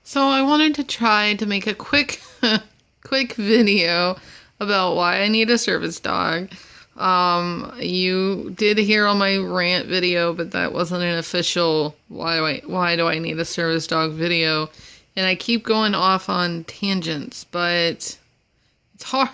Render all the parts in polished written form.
So I wanted to try to make a quick quick video about why I need a service dog. You did hear on my rant video, but that wasn't an official why do I need a service dog video. And I keep going off on tangents, but it's hard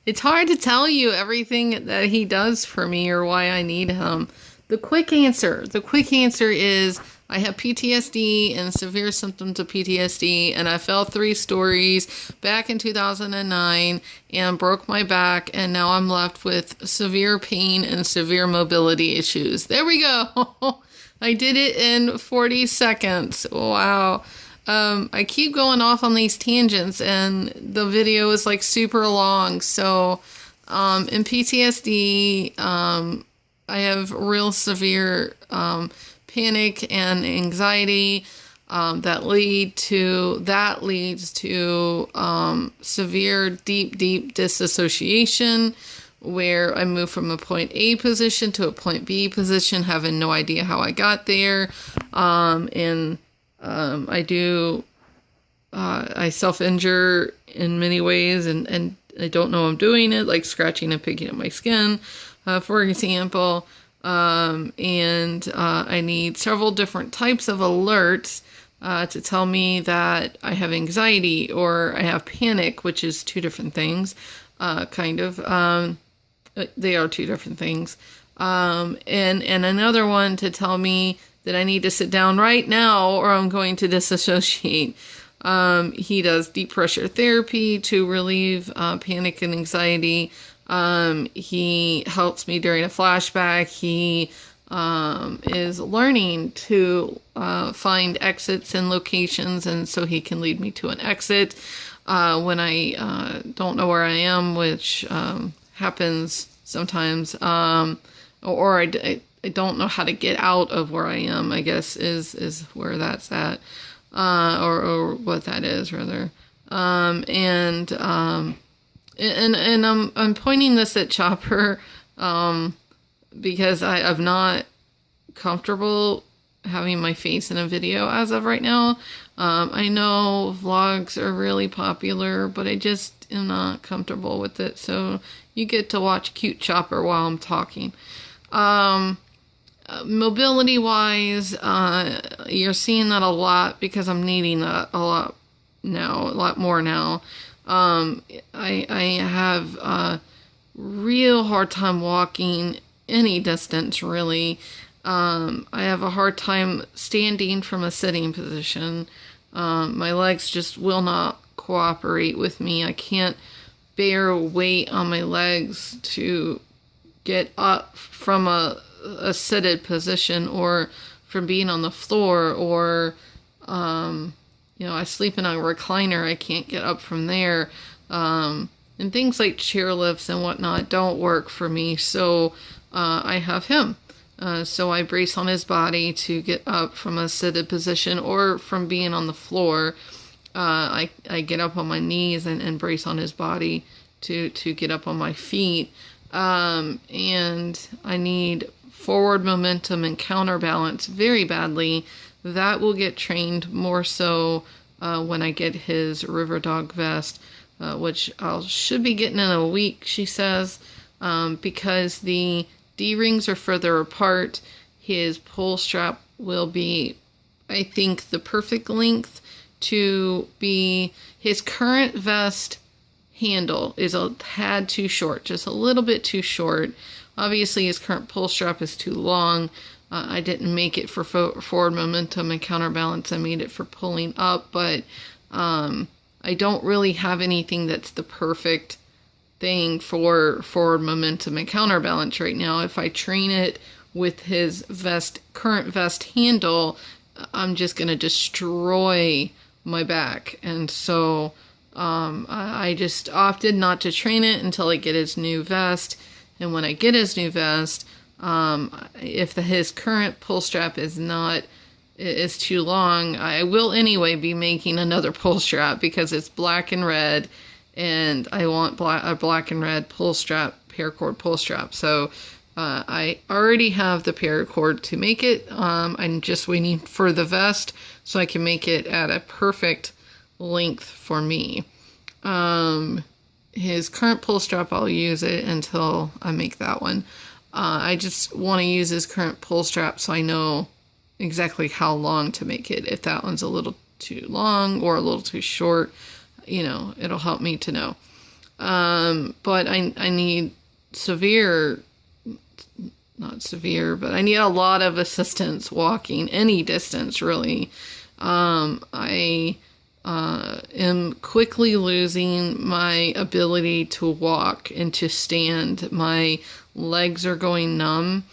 it's hard to tell you everything that he does for me or why I need him. The quick answer is I have PTSD and severe symptoms of PTSD, and I fell 3 stories back in 2009 and broke my back, and now I'm left with severe pain and severe mobility issues. There we go. I did it in 40 seconds. Wow. I keep going off on these tangents, and the video is like super long. So, in PTSD, I have real severe panic and anxiety that leads to severe deep disassociation, where I move from a point A position to a point B position, having no idea how I got there. I self-injure in many ways, and I don't know I'm doing it, like scratching and picking at my skin, for example. I need several different types of alerts to tell me that I have anxiety or I have panic, which is 2 different things, kind of. They are 2 different things. And another one to tell me that I need to sit down right now or I'm going to disassociate. He does deep pressure therapy to relieve panic and anxiety. He helps me during a flashback. He is learning to find exits and locations, and so he can lead me to an exit when I don't know where I am, which happens sometimes, or I don't know how to get out of where I am, I guess is where that's at, or what that is rather. And I'm pointing this at Chopper because I'm not comfortable having my face in a video as of right now. I know vlogs are really popular, but I just am not comfortable with it. So you get to watch cute Chopper while I'm talking. Mobility wise, you're seeing that a lot because I'm needing that a lot more now. I have a real hard time walking any distance, really. I have a hard time standing from a sitting position. My legs just will not cooperate with me. I can't bear weight on my legs to get up from a seated position or from being on the floor, or I sleep in a recliner. I can't get up from there. And things like chairlifts and whatnot don't work for me. So I have him. So I brace on his body to get up from a seated position or from being on the floor. I get up on my knees and brace on his body to get up on my feet. And I need forward momentum and counterbalance very badly. That will get trained more so when I get his river dog vest, which I should be getting in a week, she says, because the D-rings are further apart. His pull strap will be, I think, the perfect length to be. His current vest handle is a tad too short, just a little bit too short. Obviously, his current pull strap is too long. I didn't make it for forward momentum and counterbalance. I made it for pulling up, but I don't really have anything that's the perfect thing for forward momentum and counterbalance right now. If I train it with his current vest handle, I'm just going to destroy my back. And so I just opted not to train it until I get his new vest. And when I get his new vest, if his current pull strap is too long, I will anyway be making another pull strap because it's black and red, and I want a black and red pull strap, paracord pull strap. So I already have the paracord to make it. I'm just waiting for the vest so I can make it at a perfect length for me. His current pull strap, I'll use it until I make that one. I just want to use his current pull strap so I know exactly how long to make it. If that one's a little too long or a little too short, you know, it'll help me to know. But I need not severe, but I need a lot of assistance walking any distance, really. I am quickly losing my ability to walk and to stand. My legs are going numb,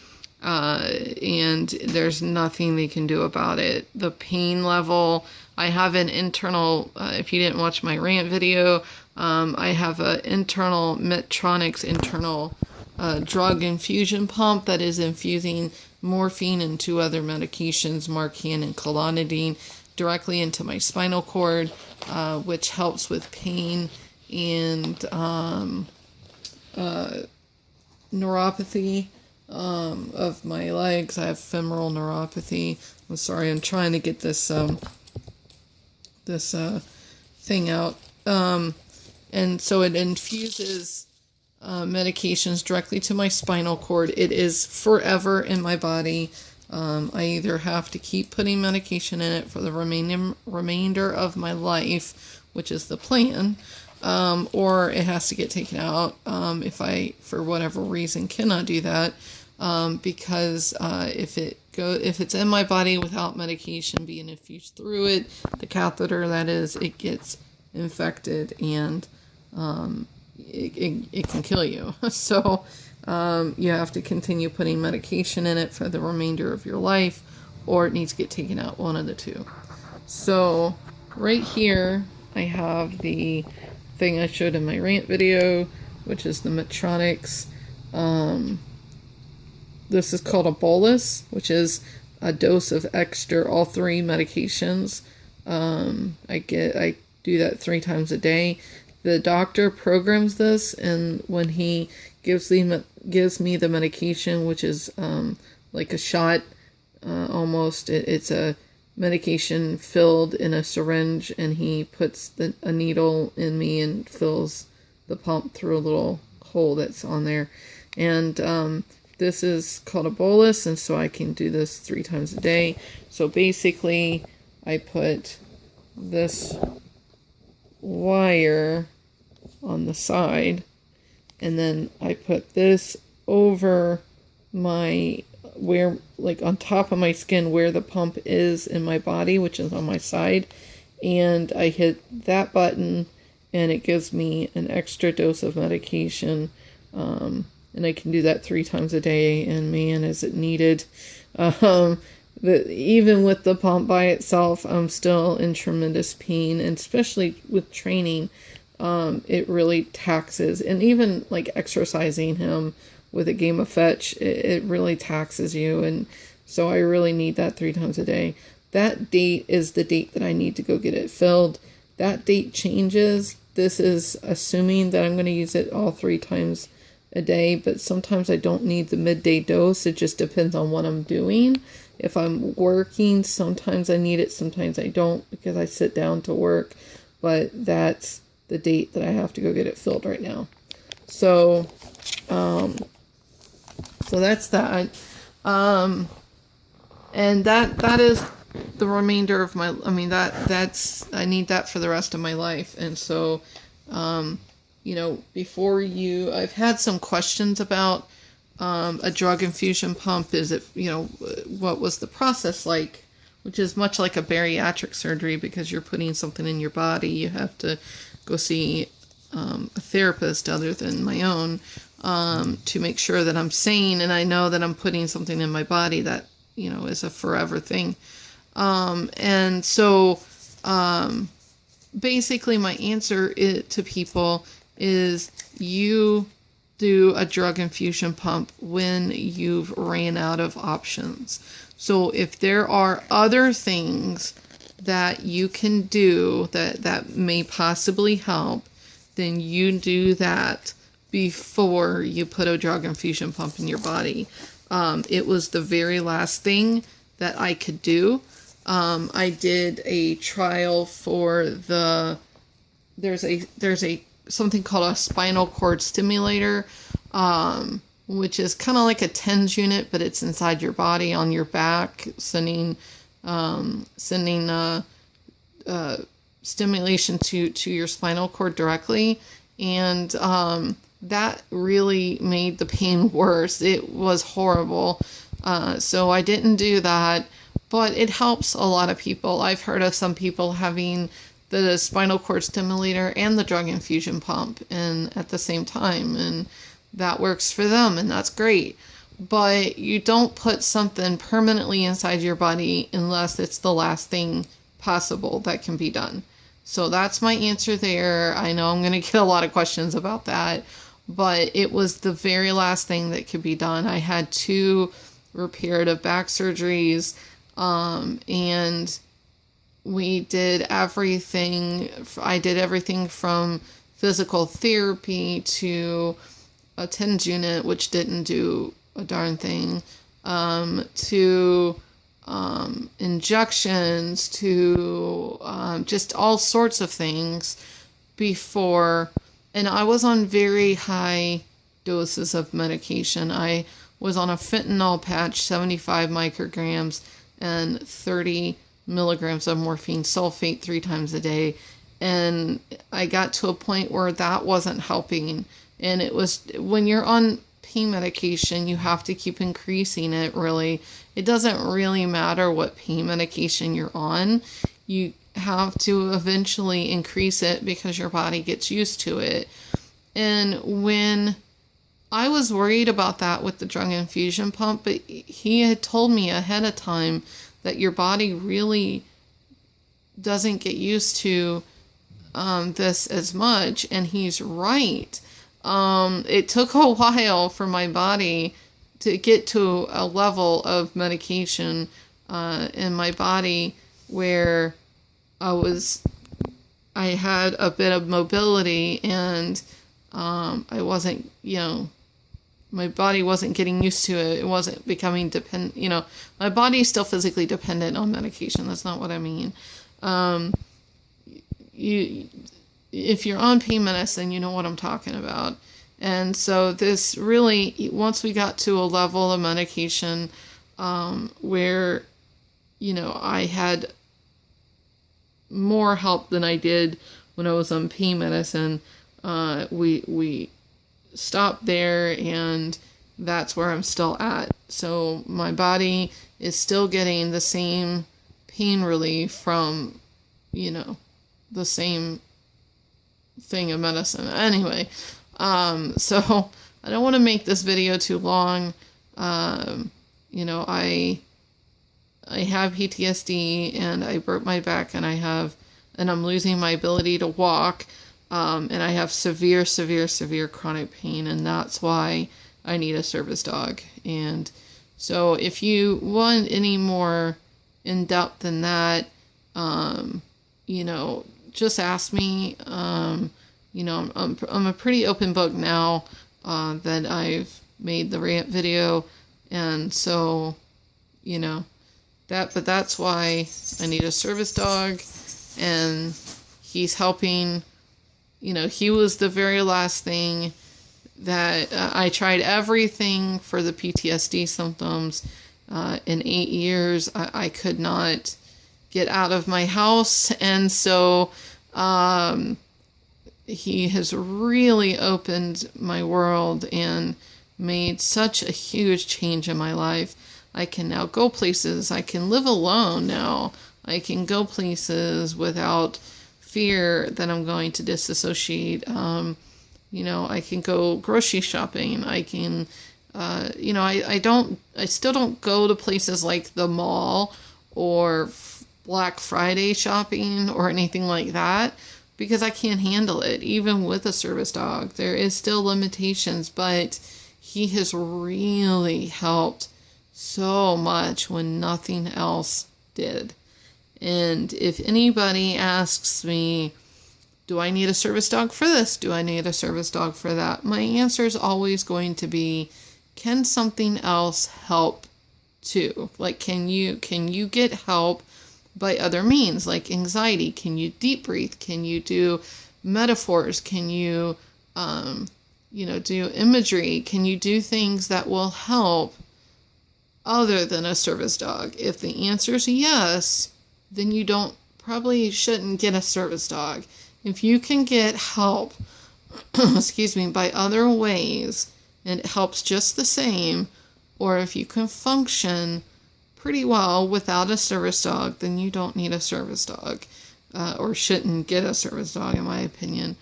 and there's nothing they can do about it. The pain level, I have an internal, if you didn't watch my rant video, I have an internal Medtronic's internal drug infusion pump that is infusing morphine and 2 other medications, Marcan and Clonidine, directly into my spinal cord, which helps with pain and neuropathy of my legs. I have femoral neuropathy. I'm sorry, I'm trying to get this thing out. And so it infuses medications directly to my spinal cord. It is forever in my body. I either have to keep putting medication in it for the remainder of my life, which is the plan, or it has to get taken out if I, for whatever reason, cannot do that, because if it's in my body without medication being infused through it, the catheter, that is, it gets infected and it can kill you. So you have to continue putting medication in it for the remainder of your life, or it needs to get taken out, one of the two. So right here I have the thing I showed in my rant video, which is the Medtronic's. This is called a bolus, which is a dose of extra all 3 medications. I do that 3 times a day. The doctor programs this, and when he gives me the medication, which is like a shot, almost, it's a medication filled in a syringe, and he puts a needle in me and fills the pump through a little hole that's on there. And this is called a bolus, and so I can do this 3 times a day. So basically, I put this wire on the side, and then I put this over like on top of my skin where the pump is in my body, which is on my side, and I hit that button and it gives me an extra dose of medication, and I can do that 3 times a day, and man, is it needed. Even with the pump by itself, I'm still in tremendous pain, and especially with training, it really taxes, and even like exercising him with a game of fetch, it really taxes you, and so I really need that 3 times a day. That date is the date that I need to go get it filled. That date changes. This is assuming that I'm going to use it all 3 times a day, but sometimes I don't need the midday dose. It just depends on what I'm doing. If I'm working, sometimes I need it, sometimes I don't, because I sit down to work, but that's the date that I have to go get it filled right now. So that's that. And that is the remainder of my, I need that for the rest of my life. And so, I've had some questions about a drug infusion pump. Is it, what was the process like? Which is much like a bariatric surgery, because you're putting something in your body. You have to go see a therapist other than my own to make sure that I'm sane, and I know that I'm putting something in my body that, is a forever thing. And so basically my answer to people is you do a drug infusion pump when you've ran out of options. So if there are other things that you can do that may possibly help, then you do that, before you put a drug infusion pump in your body. It was the very last thing that I could do. I did a trial for there's a something called a spinal cord stimulator, which is kind of like a TENS unit, but it's inside your body on your back, sending stimulation to your spinal cord directly. And that really made the pain worse. It was horrible. So I didn't do that, but it helps a lot of people. I've heard of some people having the spinal cord stimulator and the drug infusion pump and at the same time, and that works for them, and that's great. But you don't put something permanently inside your body unless it's the last thing possible that can be done. So that's my answer there. I know I'm going to get a lot of questions about that, but it was the very last thing that could be done. I had 2 reparative back surgeries, and we did everything. I did everything from physical therapy to a TENS unit, which didn't do a darn thing, to injections, to just all sorts of things before. And I was on very high doses of medication. I was on a fentanyl patch, 75 micrograms, and 30 milligrams of morphine sulfate 3 times a day. And I got to a point where that wasn't helping. And it was, when you're on pain medication, you have to keep increasing it, really. It doesn't really matter what pain medication you're on. You have to eventually increase it because your body gets used to it. And when I was worried about that with the drug infusion pump, but he had told me ahead of time that your body really doesn't get used to this as much, and he's right. It took a while for my body to get to a level of medication in my body where I had a bit of mobility, and I wasn't, my body wasn't getting used to it. It wasn't becoming dependent, my body's still physically dependent on medication. That's not what I mean. If you're on pain medicine, you know what I'm talking about. And so this really, once we got to a level of medication where, I had more help than I did when I was on pain medicine, we stopped there, and that's where I'm still at. So my body is still getting the same pain relief from, the same thing of medicine. Anyway, so I don't want to make this video too long. I have PTSD, and I broke my back, and I'm losing my ability to walk. And I have severe chronic pain, and that's why I need a service dog. And so if you want any more in depth than that, just ask me. I'm a pretty open book now that I've made the rant video, and so that's why I need a service dog, and he's helping. He was the very last thing that I tried everything for the PTSD symptoms. In 8 years, I could not get out of my house. And so he has really opened my world and made such a huge change in my life. I can now go places. I can live alone now. I can go places without fear that I'm going to disassociate. I can go grocery shopping. I can, I still don't go to places like the mall or Black Friday shopping or anything like that because I can't handle it. Even with a service dog, there is still limitations, but he has really helped so much when nothing else did. And if anybody asks me, do I need a service dog for this? Do I need a service dog for that? My answer is always going to be, can something else help too? Like, can you get help by other means, like anxiety? Can you deep breathe? Can you do metaphors? Can you, do imagery? Can you do things that will help other than a service dog? If the answer is yes, then you probably shouldn't get a service dog. If you can get help, by other ways, and it helps just the same, or if you can function pretty well without a service dog, then you don't need a service dog, or shouldn't get a service dog, in my opinion.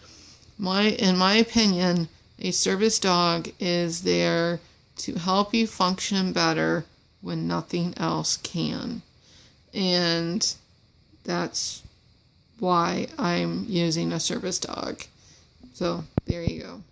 In my opinion, a service dog is there to help you function better when nothing else can. And that's why I'm using a service dog. So there you go.